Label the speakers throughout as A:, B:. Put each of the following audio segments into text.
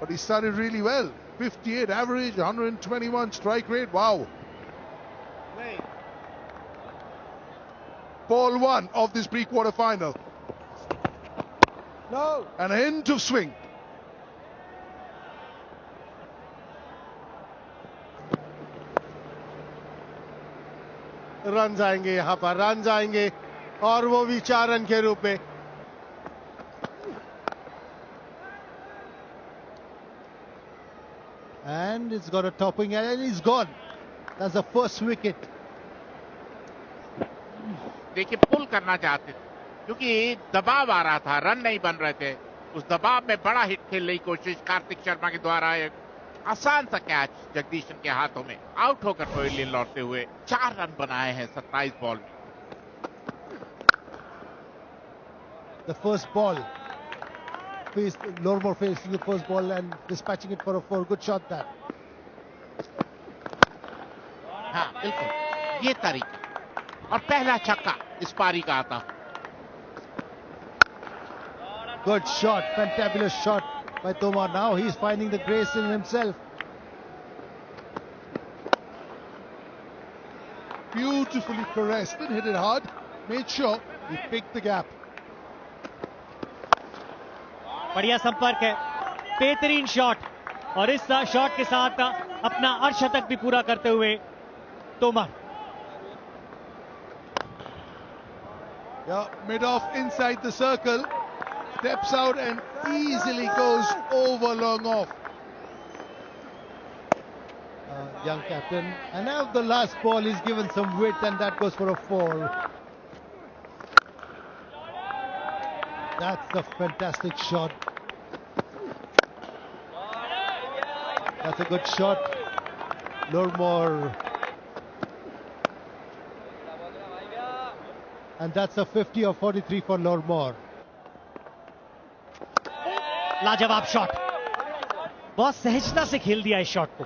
A: but he started really well. 58 average, 121 strike rate. Wow. Ball one of this pre-quarter final.
B: No.
A: And a hint of swing.
B: Run आएंगे यहां पर, run आएंगे और वो भी 4 run के रूप में. And it's got a topping and he's gone. That's the first wicket.
C: देखिए पुल करना चाहते थे क्योंकि दबाव आ रहा था, रन नहीं बन रहे थे. उस दबाव में बड़ा हिट खेलने की कोशिश कार्तिक शर्मा के द्वारा. एक आसान सा कैच जगदीशन के हाथों में, आउट होकर पवेलियन लौटते हुए 4 रन बनाए हैं 27 बॉल में.
B: The first ball. Lormor facing the first ball and dispatching it for a 4. Good shot that.
C: हाँ बिल्कुल ये तरीका, और पहला छक्का इस पारी का आता.
B: Good shot, fantabulous shot by Tomar. Now he's finding the grace in himself.
A: Beautifully caressed, didn't hit it hard. Made sure he picked the gap.
D: बढ़िया संपर्क है, बेहतरीन शॉट, और इस शॉट के साथ अपना अर्धशतक भी पूरा करते हुए Tomar.
A: Yeah, mid off inside the circle, steps out and easily goes over long off.
B: Young captain, and now the last ball is given some width and that goes for a 4. That's a fantastic shot. That's a good shot. Lormor. And that's a 50 or 43 for Lormor.
D: लाजवाब shot, बहुत सहजता से खेल दिया इस shot को.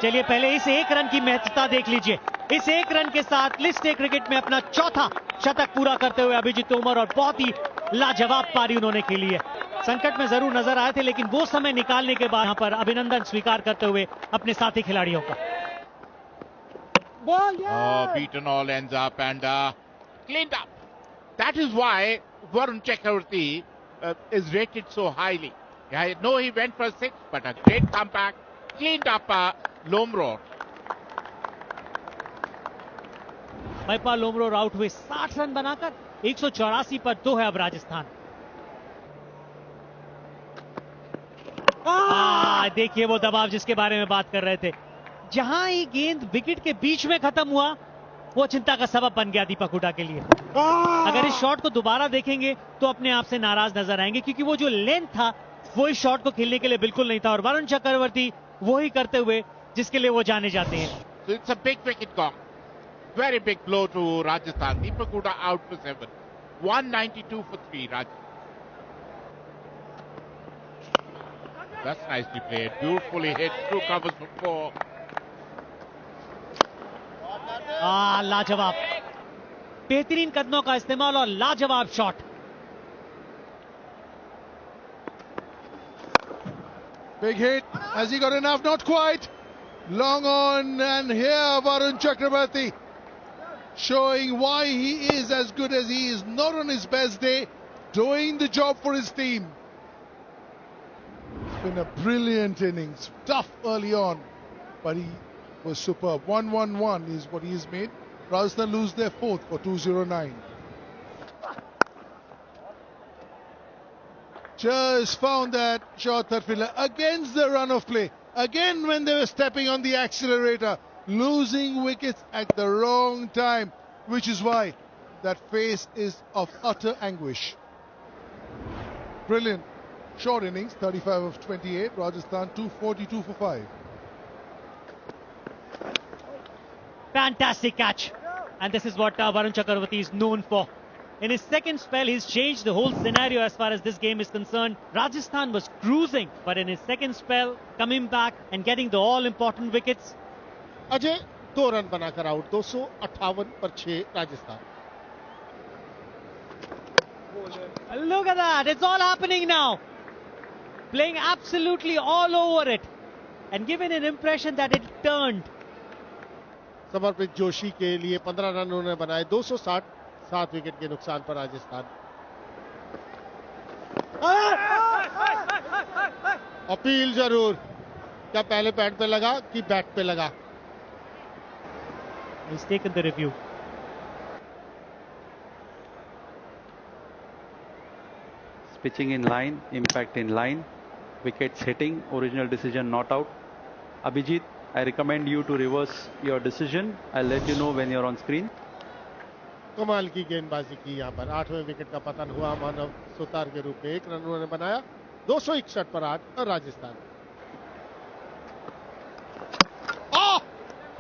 D: चलिए पहले इस 1 रन की महत्वता देख लीजिए. इस 1 रन के साथ लिस्ट ए क्रिकेट में अपना चौथा शतक पूरा करते हुए अभिजीत तोमर, और बहुत ही लाजवाब पारी उन्होंने खेली है. संकट में जरूर नजर आए थे, लेकिन वो समय निकालने के बाद यहां पर अभिनंदन स्वीकार करते हुए अपने साथी खिलाड़ियों का.
C: Beaten all ends up and cleaned up. That is why Varun Chakravarti is rated so highly. I know he went for 6, but a great comeback, cleaned up Lormor.
D: Mahipal Lomror out हुए 60 रन बनाकर 184 पर 2 है अब राजस्थान. देखिए वो दबाव जिसके बारे में बात कर रहे थे, जहां ही गेंद विकेट के बीच में खत्म हुआ, वो चिंता का सबब बन गया दीपक हुडा के लिए. अगर इस शॉट को दोबारा देखेंगे तो अपने आप से नाराज नजर आएंगे, क्योंकि वो जो लेंथ था वो इस शॉट को खेलने के लिए बिल्कुल नहीं था, और वरुण चक्रवर्ती वो ही करते हुए जिसके लिए वो जाने जाते हैं.
C: It's a big wicket gone. Very big blow to Rajasthan. Deepak Huda out for 7. 192 for 3, Rajasthan. That's nicely played. Beautifully hit. Through covers for 4.
D: लाजवाब, बेहतरीन कदमों का इस्तेमाल और लाजवाब shot.
A: Big hit. Has he got enough? Not quite. Long on, and here Varun Chakravarti showing why he is as good as he is. Not on his best day, doing the job for his team. It's been a brilliant innings. Tough early on, but he was superb. 1-1-1 is what he's made. Rajasthan lose their 4th for 209. Just found that short third fielder against the run of play. Again, when they were stepping on the accelerator, losing wickets at the wrong time, which is why that face is of utter anguish. Brilliant. Short innings, 35 of 28. Rajasthan 242 for 5.
D: Fantastic catch. And this is what Varun Chakravarti is known for. In his second spell, he's changed the whole scenario as far as this game is concerned. Rajasthan was cruising, but in his second spell, coming back and getting the all-important wickets.
B: Ajay 2 run बनाकर out. 258 पर 6 Rajasthan.
D: Look at that. It's all happening now. Playing absolutely all over it. And giving an impression that it turned.
B: समर्पित जोशी के लिए 15 run उन्होंने बनाए, 260, 7 wicket के नुकसान पर राजस्थान। अपील जरूर, क्या पहले पैड पे लगा कि बैट पे लगा?
D: He's taken the review.
E: Pitching in line, impact in line, wickets hitting, original decision not out. Abhijit, I recommend you to reverse your decision. I'll let you know when you're on screen.
B: कमाल की गेंदबाजी की यहाँ पर, 8वें wicket का पतन हुआ मानव सुतार के रूप में, 1 रन उन्होंने बनाया, 261 पर 8 राजस्थान।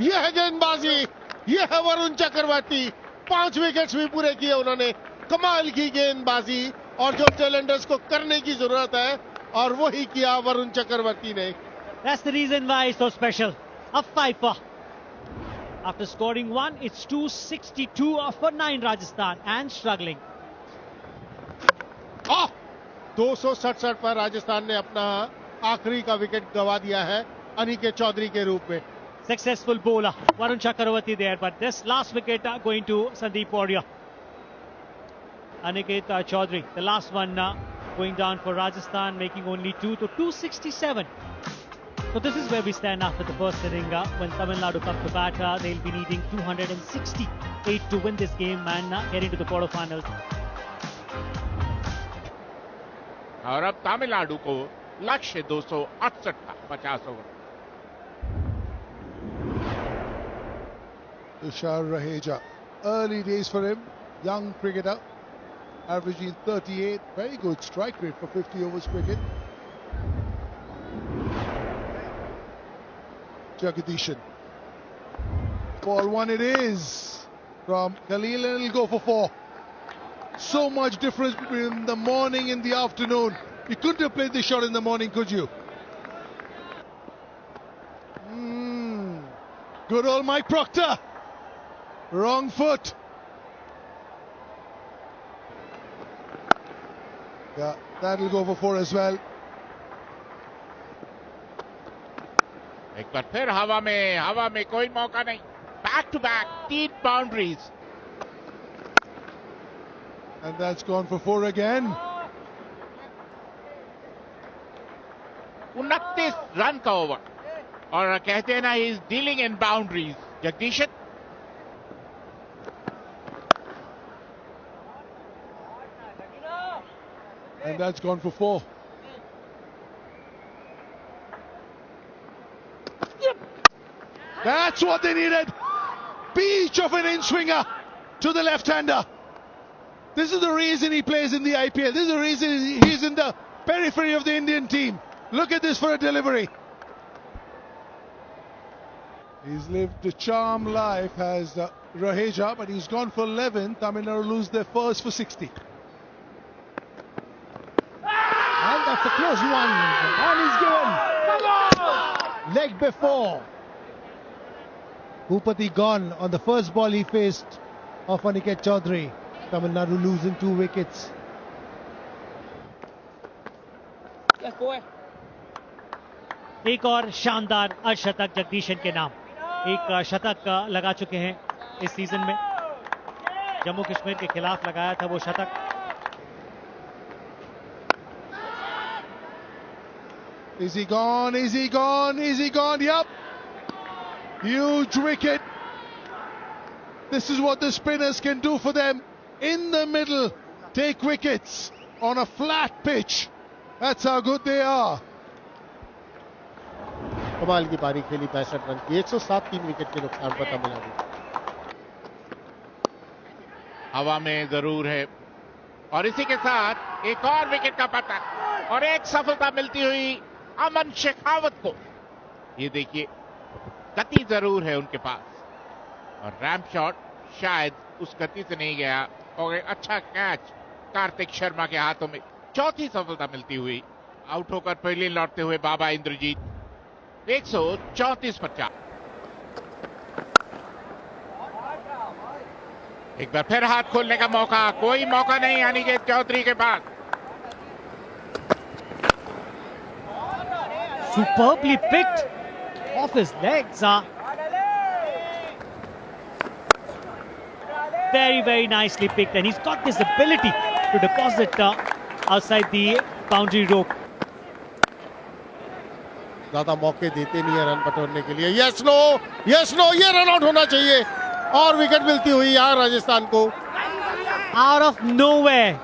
B: यह है गेंदबाजी, यह है वरुण चक्रवर्ती, 5 विकेट्स भी पूरे किए उन्होंने। कमाल की गेंदबाजी, और जो चैलेंजर्स को करने की जरूरत है, और वही किया वरुण चक्रवर्ती ने।
D: That's the reason why it's so special. A fifer. After scoring 1, it's 262 for 9 Rajasthan and struggling.
B: 267 पर राजस्थान ने अपना आखिरी का विकेट गवा दिया है अनिकेत चौधरी के रूप में।
D: Successful bowler Varun Chakravarti there, but this last wicket going to Sandeep Warrior. Aniket Chaudhary, the last one going down for Rajasthan, making only 2 to 267. So this is where we stand after the first inning. When Tamil Nadu come to bat, they'll be needing 268 to win this game and get into the quarterfinals.
C: और अब तमिलनाडु को लक्ष्य 268 था 50 over.
A: Tushar Raheja, early days for him, young cricketer, averaging 38, very good strike rate for 50 overs cricket. Jagadeeshan, ball 1 it is from Khalil, and it'll go for 4. So much difference between the morning and the afternoon. You couldn't have played this shot in the morning, could you? Good old Mike Proctor. Wrong foot. Yeah, that'll go for 4 as well.
C: एक बार फिर हवा में कोई मौका नहीं। Back to back 3 boundaries.
A: And that's gone for 4 again.
C: 29 run का over, और कहते हैं ना, he is dealing in boundaries. Jagadeesan,
A: And that's gone for 4. That's what they needed. Beach of an in-swinger to the left-hander. This is the reason he plays in the IPL. This is the reason he's in the periphery of the Indian team. Look at this for a delivery. He's lived a charmed life, has Raheja, but he's gone for 11. Tamil Nadu lose their first for 60.
B: And that's a close one, and he's given leg before. Bhupati gone on the first ball he faced of Aniket Chaudhary. Tamil Nadu losing 2 wickets.
D: एक और शानदार अर्धशतक जगदीशन के नाम। एक शतक लगा चुके हैं इस सीजन में। जम्मू कश्मीर के खिलाफ लगाया था वो शतक।
A: Is he gone? Is he gone? Is he gone? Yep. Huge wicket. This is what the spinners can do for them. In the middle, take wickets on a flat pitch. That's how good they are. कमाल की पारी खेली 65 run की, 107 3 wicket के नुकसान पर तमिलनाडु।
C: हवा में जरूर है, और इसी के साथ एक और विकेट का पतन, और एक सफलता मिलती हुई अमन शेखावत को। ये देखिए, गति जरूर है उनके पास, और रैंप शॉट शायद उस गति से नहीं गया, और एक अच्छा कैच कार्तिक शर्मा के हाथों में। चौथी सफलता मिलती हुई, आउट होकर पहले लौटते हुए बाबा इंद्रजीत। 134 पर 4। एक बार फिर हाथ खोलने का मौका, कोई मौका नहीं अनिकेत चौधरी के पास।
D: Superbly picked off his legs. Very, very nicely picked, and he's got this ability to deposit outside the boundary rope.
B: ज्यादा मौके देते नहीं है रन बटोरने के लिए। यस नो, यस नो, ये रन आउट होना चाहिए और विकेट मिलती हुई यहाँ राजस्थान को।
D: Out of nowhere.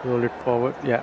E: Roll it forward. Yeah.